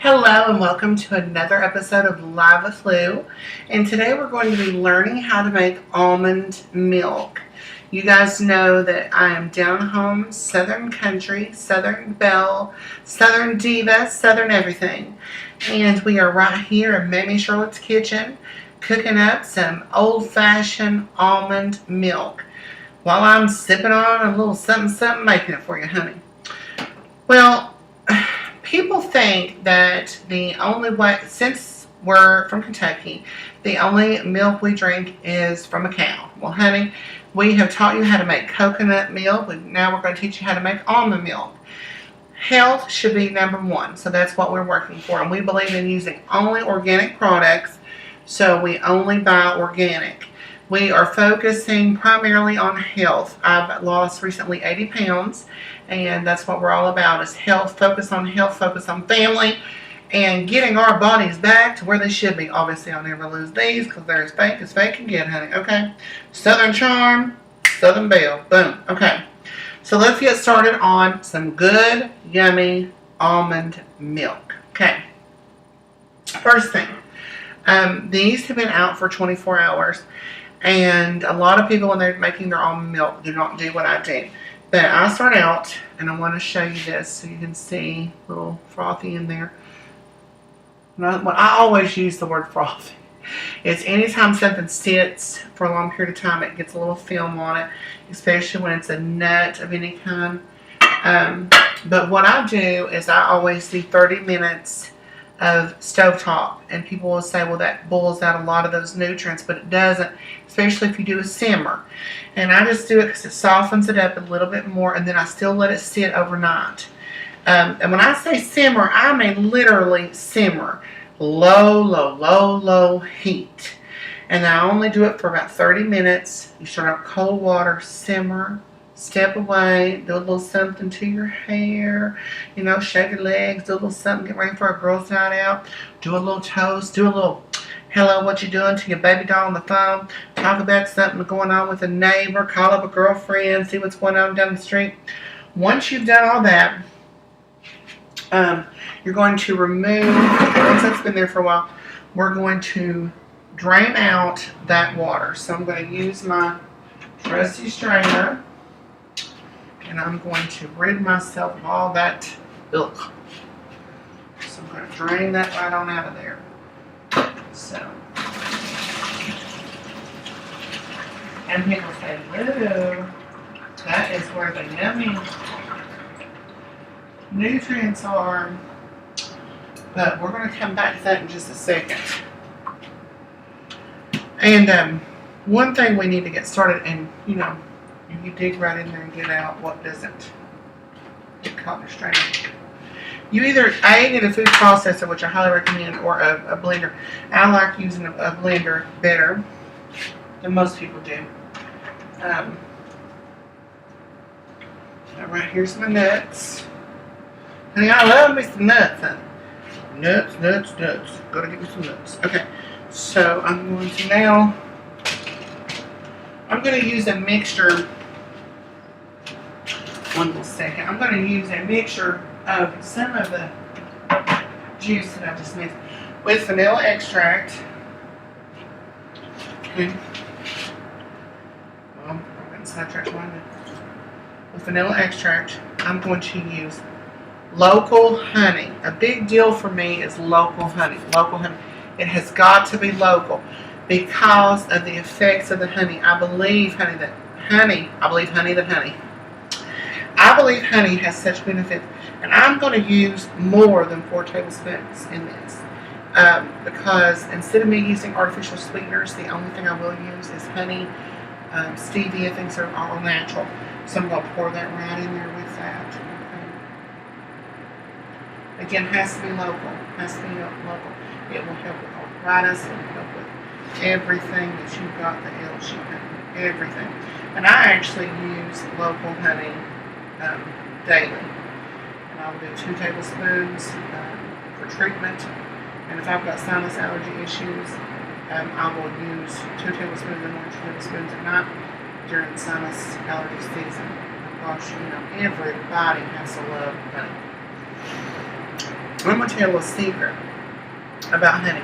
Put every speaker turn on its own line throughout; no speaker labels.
Hello and welcome to another episode of Live with Lou. And today we're going to be learning how to make almond milk. You guys know that I am down home, Southern country, Southern belle, Southern diva, Southern everything. And we are right here in Mammy Charlotte's kitchen cooking up some old-fashioned almond milk while I'm sipping on a little something making it for you, honey. Well, people think that the only way, since we're from Kentucky, the only milk we drink is from a cow. Well, honey, we have taught you how to make coconut milk. Now we're going to teach you how to make almond milk. Health should be number one, so that's what we're working for. And we believe in using only organic products, so we only buy organic. We are focusing primarily on health. I've lost recently 80 pounds, and that's what we're all about is health, focus on family, and getting our bodies back to where they should be. Obviously, I'll never lose these because they're as fake can get, honey, okay? Southern Charm, Southern Belle, boom, okay. So let's get started on some good, yummy almond milk, okay? First thing, these have been out for 24 hours. And a lot of people, when they're making their almond milk, do not do what I do. But I start out, and I want to show you this so you can see a little frothy in there. I always use the word frothy. It's anytime something sits for a long period of time, it gets a little film on it, especially when it's a nut of any kind. But what I do is I always do 30 minutes of stovetop, and people will say, well, that boils out a lot of those nutrients, but it doesn't, especially if you do a simmer. And I just do it because it softens it up a little bit more, and then I still let it sit overnight. And when I say simmer, I mean literally simmer, low heat. And I only do it for about 30 minutes. You start out cold water, simmer, step away, do a little something to your hair, shake your legs, do a little something, get ready for a girls' night out, do a little toast, do a little hello, what you doing to your baby doll on the phone, talk about something going on with a neighbor, call up a girlfriend, see what's going on down the street. Once you've done all that, you're going to remove, once that's been there for a while, we're going to drain out that water. So I'm going to use my trusty strainer, and I'm going to rid myself of all that milk. So I'm going to drain that right on out of there. So, and people say, "Ooh, that is where the yummy nutrients are." But we're going to come back to that in just a second. And one thing we need to get started, and you dig right in there and get out what doesn't get caught in the strainer. You either need a food processor, which I highly recommend, or a blender. I like using a blender better than most people do. Right, here's my nuts. Honey, I love me some nuts, honey. Nuts. Gotta get me some nuts. Okay, so I'm going to use a mixture. One little second. I'm going to use a mixture of some of the juice that I just mixed with vanilla extract. Okay. Well, I'm going to sidetrack one. With vanilla extract, I'm going to use local honey. A big deal for me is local honey. Local honey. It has got to be local because of the effects of the honey. I believe honey has such benefits, and I'm going to use more than 4 tablespoons in this because instead of me using artificial sweeteners, the only thing I will use is honey, stevia, things that are all natural. So I'm going to pour that right in there with that. Okay. Again, has to be local. It will help with arthritis. It will help with everything that you've got, the ills you have, everything. And I actually use local honey daily. And I'll do 2 tablespoons for treatment. And if I've got sinus allergy issues, I will use 2 tablespoons in the morning, 2 tablespoons at night during the sinus allergy season. Gosh, everybody has to love honey. I'm going to tell you a secret about honey.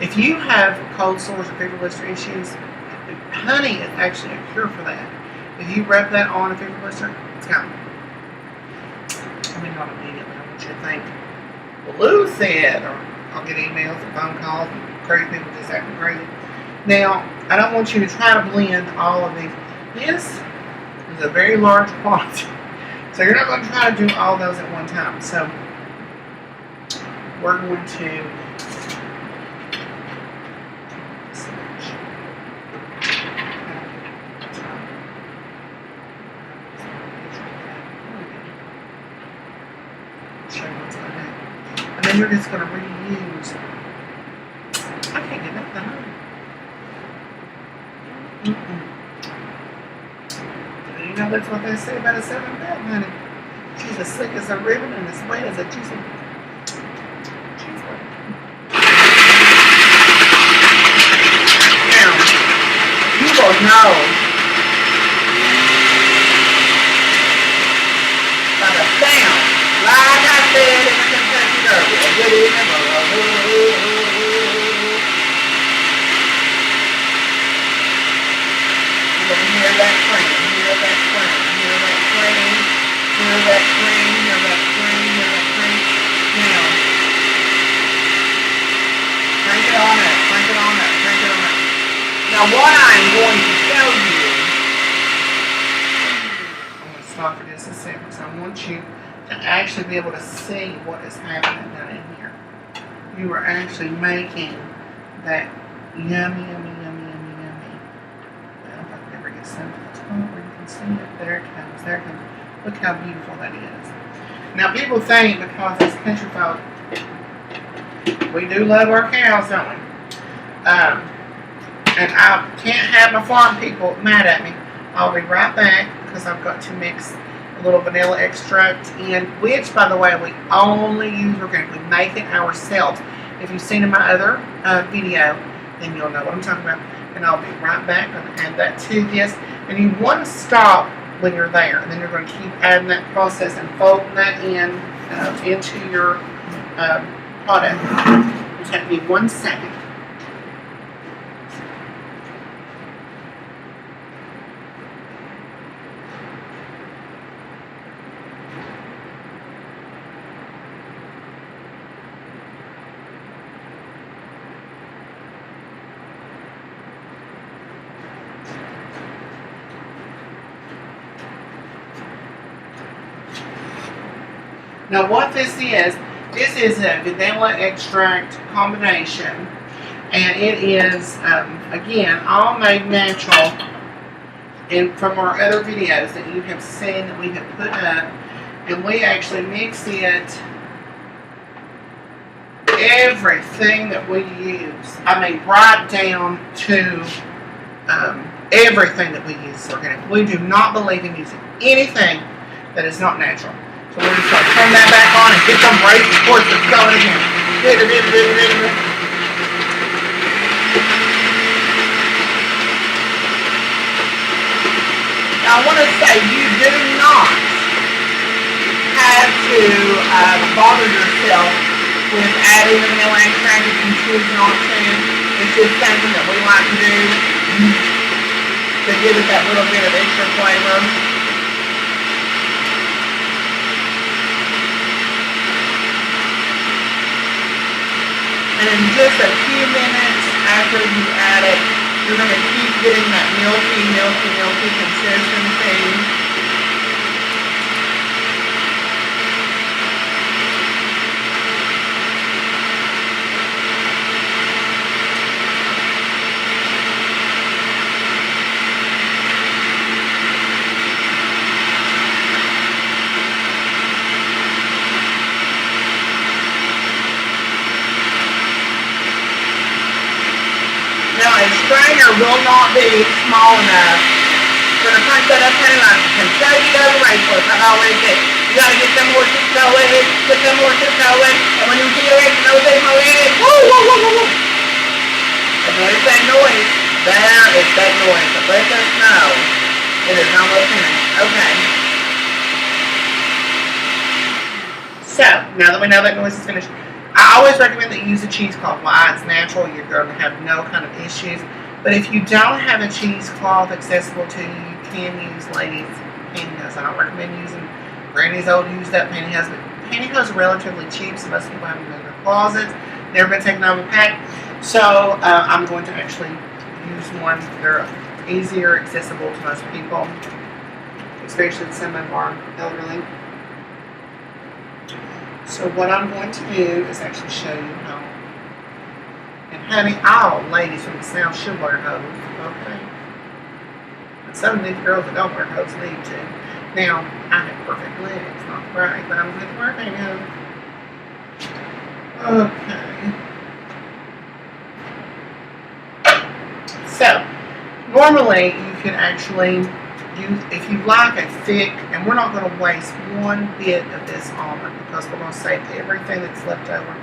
If you have cold sores or fever blister issues, honey is actually a cure for that. If you rub that on a fever blister, it's gone. I mean, not immediately. I want you to think, well, Lou said, or I'll get emails and phone calls and crazy people just acting crazy. Now, I don't want you to try to blend all of these. This is a very large quantity. So you're not going to try to do all those at one time. So we're going to show you what's going to happen. And then you're just going to reuse. I can't get that done. You know that's what they say about a 7-bed, honey. She's as slick as a ribbon and as wet as a juicy cheeseburger. Now, you will know by the sound, like I said in the Kentucky Derby, a good evening, hear that cream, hear that cream, hear that cream, hear that cream, hear that cream, hear that cream. Now, crank it on up, crank it on up, crank it on up. Now what I'm going to show you, I'm going to stop for just a second because I want you to actually be able to see what is happening down in here. You are actually making that yummy, yummy, yummy, yummy, yummy. Some to the top where you can see it. There it comes. There it comes. Look how beautiful that is. Now people think because it's country folk, we do love our cows, don't we? And I can't have my farm people mad at me. I'll be right back because I've got to mix a little vanilla extract in, which by the way we only use organic. We make it ourselves. If you've seen in my other video, then you'll know what I'm talking about. And I'll be right back. I'm going to add that to this. And you want to stop when you're there. And then you're going to keep adding that process and folding that in into your product. It'll take me 1 second. Now what this is a vanilla extract combination, and it is, again, all made natural, and from our other videos that you have seen that we have put up, and we actually mix it, everything that we use, I mean right down to everything that we use is organic. We do not believe in using anything that is not natural. So we're just going to turn that back on and get some brazen horses going again. Now I want to say you do not have to bother yourself with adding the vanilla extract if you choose not to. It's just something that we like to do to give it that little bit of extra flavor. And in just a few minutes after you add it, you're going to keep getting that milky, milky, milky consistency. Now a strainer will not be small enough. We're going to crank that up kind of like Kentucky Derby racehorse. I always say, you got to get them horses going, get them horses going, and when you hear it, you know they go in, woo, woo, woo, woo, woo. And there's that noise. There is that noise. So let us know it is almost finished. Okay. So, now that we know that noise is finished, I always recommend that you use a cheesecloth. Why? It's natural. You're going to have no kind of issues. But if you don't have a cheesecloth accessible to you, you can use ladies' pantyhose. I don't recommend using Granny's old used up pantyhose, but pantyhose are relatively cheap, so most people have them in their closets. Never been taken out of a pack. So I'm going to actually use one. They're easier, accessible to most people, especially some of our elderly. So what I'm going to do is actually show you how. And honey, all ladies from the South should wear hose, okay? And some of these girls that don't wear hose need to. Now, I have perfect legs, not right, but I'm going to wear pantyhose. Okay. So, normally you can actually use, if you like a thick, and we're not going to waste one bit of this almond because we're going to save everything that's left over.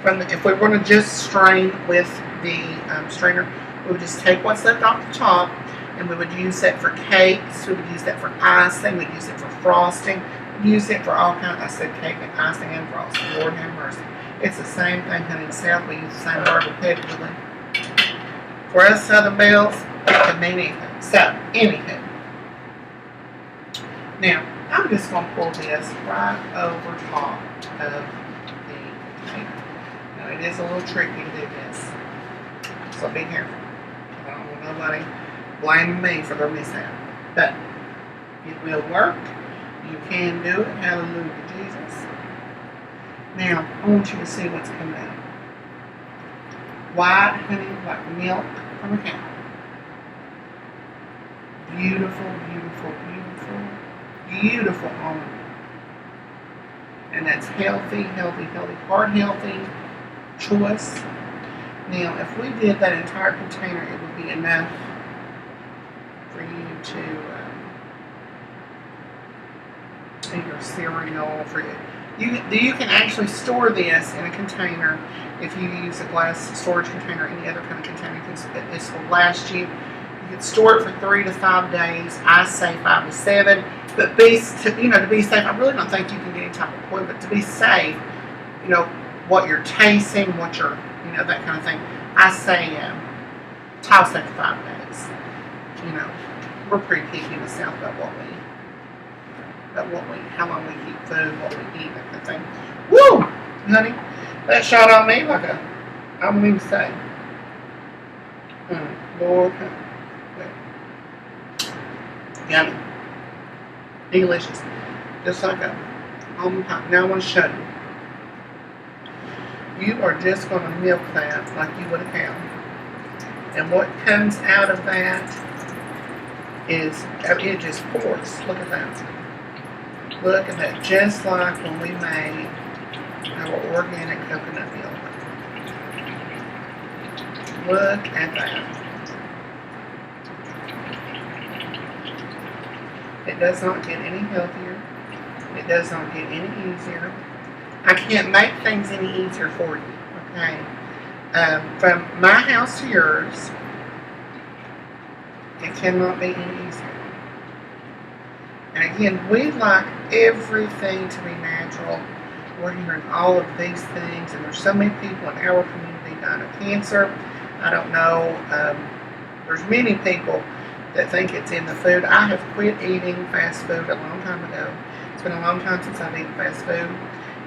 From the, if we were going to just strain with the strainer, we would just take what's left off the top, and we would use that for cakes, we would use that for icing, we'd use it for frosting, we'd use it for all kinds. I said cake and icing and frosting. Lord have mercy. It's the same thing, honey. In the South, we use the same word repeatedly. For us Southern belles, it can mean anything. So, anywho. Now, I'm just going to pull this right over top of the container. Now, it is a little tricky to do this. So be careful. I don't want nobody blaming me for their mishap. But it will work. You can do it. Hallelujah, Jesus. Now, I want you to see what's coming out. White, honey, like milk from a cow. Beautiful, beautiful, beautiful, beautiful almond. And that's healthy, healthy, healthy, heart healthy choice. Now, if we did that entire container, it would be enough for you to eat your cereal. For you can actually store this in a container. If you use a glass storage container, any other kind of container, this will last you. You can store it for 3 to 5 days. I say 5 to 7. But to be safe, I really don't think you can get any type of oil. But to be safe, what you're tasting, what you're, that kind of thing. I say toss that for 5 days. We're pretty picky in the South about how long we keep food, what we eat, that kind of thing. Woo, honey, that shot on me like I wouldn't even say. Lord, yummy, delicious, just like a almond pie. Now I want to show you. You are just going to milk that like you would a cow. And what comes out of that is, it just pours. Look at that. Look at that. Just like when we made our organic coconut milk. Look at that. It does not get any healthier. It does not get any easier. I can't make things any easier for you, okay? From my house to yours, it cannot be any easier. And again, we like everything to be natural. We're hearing all of these things, and there's so many people in our community dying of cancer. I don't know. There's many people that think it's in the food. I have quit eating fast food a long time ago. It's been a long time since I've eaten fast food.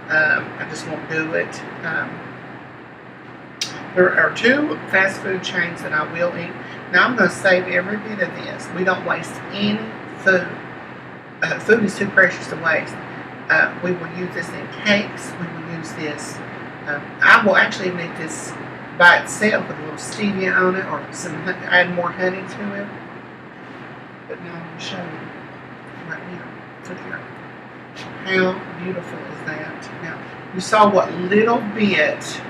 I just won't do it. There are 2 fast food chains that I will eat. Now I'm going to save every bit of this. We don't waste any food. Food is too precious to waste. We will use this in cakes. We will use this. I will actually make this by itself with a little stevia on it, or add more honey to it. But now I'm going to show you right here. Look here. How beautiful is that? Now, you saw what little bit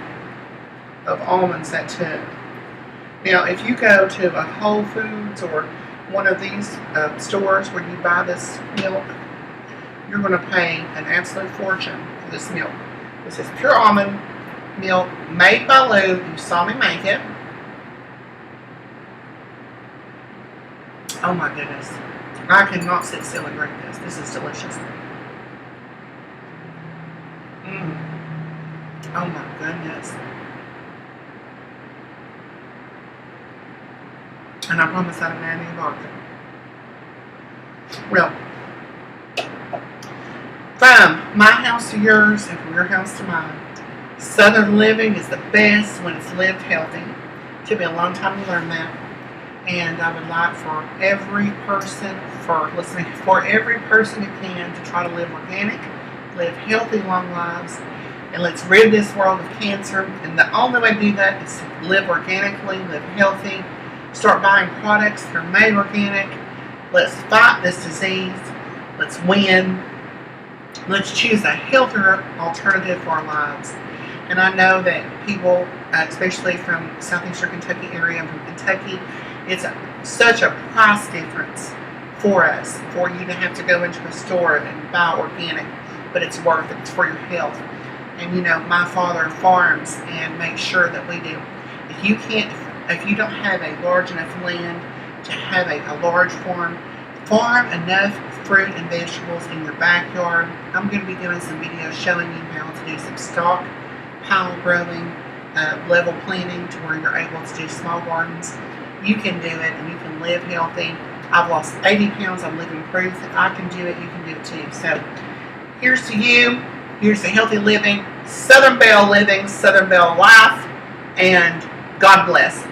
of almonds that took. Now, if you go to a Whole Foods or one of these stores where you buy this milk, you're going to pay an absolute fortune for this milk. This is pure almond milk made by Lou. You saw me make it. Oh my goodness. I cannot sit still and drink this. This is delicious. Mm. Oh my goodness. And I promise I didn't add any vodka. Well, from my house to yours and from your house to mine, Southern living is the best when it's lived healthy. It took me a long time to learn that. And I would like for every person, for every person who can to try to live organic, live healthy, long lives, and let's rid this world of cancer. And the only way to do that is to live organically, live healthy, start buying products that are made organic. Let's fight this disease. Let's win. Let's choose a healthier alternative for our lives. And I know that people, especially from southeastern Kentucky area and from Kentucky, it's such a price difference for us, for you to have to go into a store and buy organic, but it's worth it. It's for your health. And you know, my father farms and makes sure that we do. If you don't have a large enough land to have a large farm enough fruit and vegetables in your backyard. I'm going to be doing some videos showing you how to do some stock pile growing, level planting to where you're able to do small gardens. You can do it and you can live healthy. I've lost 80 pounds. I'm living proof that I can do it. You can do it too. So here's to you. Here's to healthy living, Southern Belle living, Southern Belle life, and God bless.